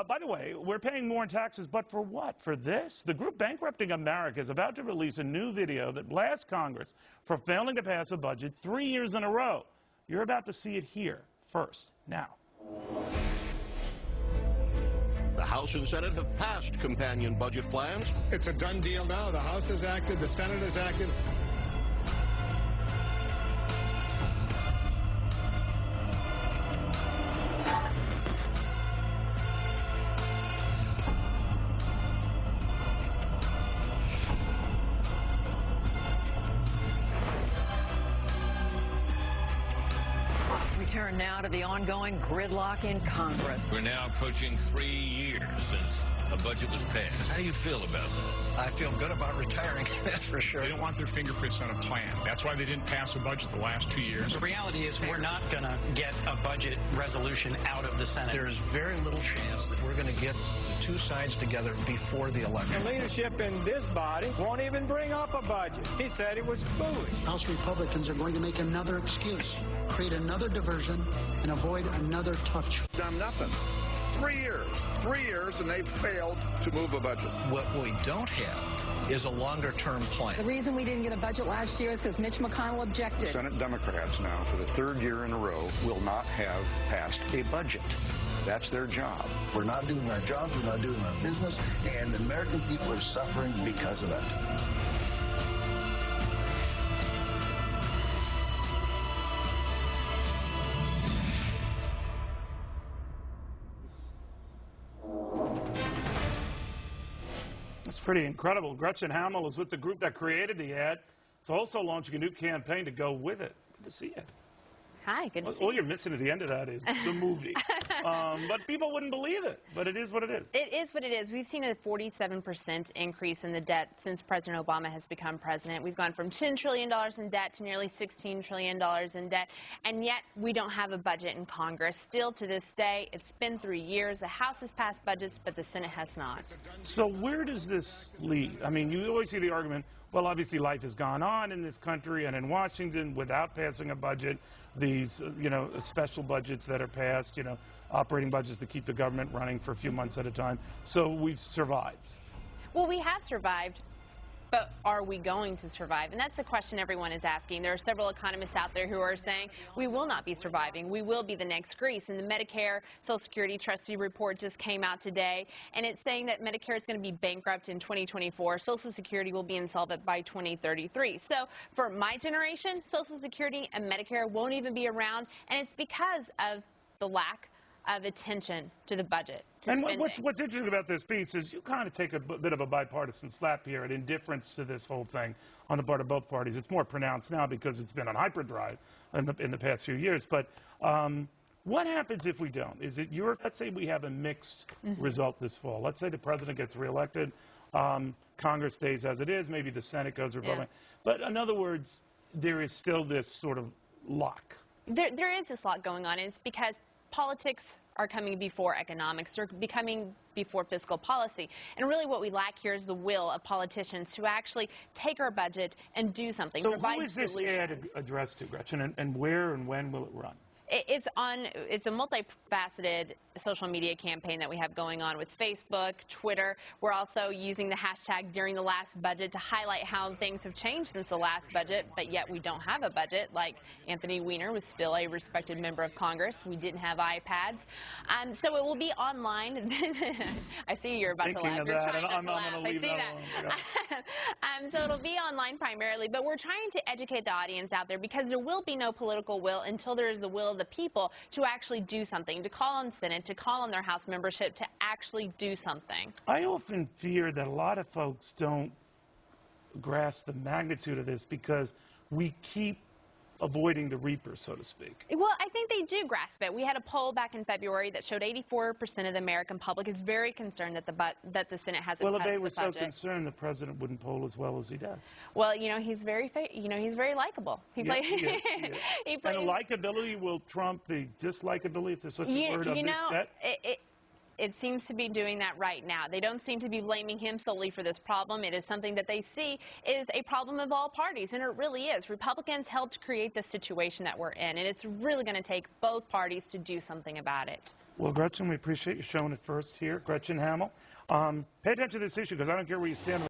By the way, we're paying more in taxes, but for what? For this? The group Bankrupting America is about to release a new video that blasts Congress for failing to pass a budget 3 years in a row. You're about to see it here first, now. The House and Senate have passed companion budget plans. It's a done deal now. The House has acted, the Senate has acted. We turn now to the ongoing gridlock in Congress. We're now approaching 3 years since a budget was passed. How do you feel about that? I feel good about retiring, that's for sure. They don't want their fingerprints on a plan. That's why they didn't pass a budget the last 2 years. The reality is we're not going to get a budget resolution out of the Senate. There is very little chance that we're going to get the two sides together before the election. The leadership in this body won't even bring up a budget. He said it was foolish. House Republicans are going to make another excuse, create another diversion, and avoid another tough choice. Done nothing. 3 years. 3 years, and they've failed to move a budget. What we don't have is a longer-term plan. The reason we didn't get a budget last year is because Mitch McConnell objected. Senate Democrats now, for the 3rd year in a row, will not have passed a budget. That's their job. We're not doing our jobs, we're not doing our business, and the American people are suffering because of it. It's pretty incredible. Gretchen Hamel is with the group that created the ad. It's also launching a new campaign to go with it. Good to see you. Hi, good to see you. All you're missing at the end of that is the movie. But people wouldn't believe it. But it is what it is. It is what it is. We've seen a 47% increase in the debt since President Obama has become president. We've gone from $10 trillion in debt to nearly $16 trillion in debt. And yet we don't have a budget in Congress. Still to this day, it's been 3 years. The House has passed budgets, but the Senate has not. So where does this lead? I mean, you always see the argument, well, obviously life has gone on in this country and in Washington without passing a budget. These, special budgets that are passed, operating budgets that keep the government running for a few months at a time. So we've survived. Well, we have survived. But are we going to survive? And that's the question everyone is asking. There are several economists out there who are saying we will not be surviving. We will be the next Greece. And the Medicare Social Security Trustee report just came out today, and it's saying that Medicare is going to be bankrupt in 2024. Social Security will be insolvent by 2033. So for my generation, Social Security and Medicare won't even be around, and it's because of the lack of attention to the budget. And what's interesting about this piece is you kind of take a bit of a bipartisan slap here at indifference to this whole thing on the part of both parties. It's more pronounced now because it's been on hyperdrive in the past few years. But what happens if we don't? Is it let's say we have a mixed result this fall. Let's say the president gets reelected, Congress stays as it is, maybe the Senate goes Republican. Yeah. But in other words, there is still this sort of lock. There is this lock going on, and it's because politics are coming before economics. They're becoming before fiscal policy. And really what we lack here is the will of politicians to actually take our budget and do something. So who is this ad addressed to, Gretchen, and where and when will it run? It's a multifaceted social media campaign that we have going on with Facebook, Twitter. We're also using the hashtag during the last budget to highlight how things have changed since the last budget, but yet we don't have a budget. Like Anthony Weiner was still a respected member of Congress. We didn't have iPads. So it will be online. I see you're about to laugh. You're trying not to laugh. I see that. So it'll be online primarily, but we're trying to educate the audience out there because there will be no political will until there is the will of the people to actually do something, to call on Senate, to call on their House membership to actually do something. I often fear that a lot of folks don't grasp the magnitude of this because we keep avoiding the reaper, so to speak. Well, I think they do grasp it. We had a poll back in February that showed 84% of the American public is very concerned that the Senate hasn't passed the budget. Well, if they were so concerned, the president wouldn't poll as well as he does. Well, he's very likable. He plays. And likability will trump the dislikability, if there's such a word, of this debt? it seems to be doing that right now. They don't seem to be blaming him solely for this problem. It is something that they see is a problem of all parties, and it really is. Republicans helped create the situation that we're in, and it's really going to take both parties to do something about it. Well, Gretchen, we appreciate you showing it first here. Gretchen Hamel. Pay attention to this issue because I don't care where you stand.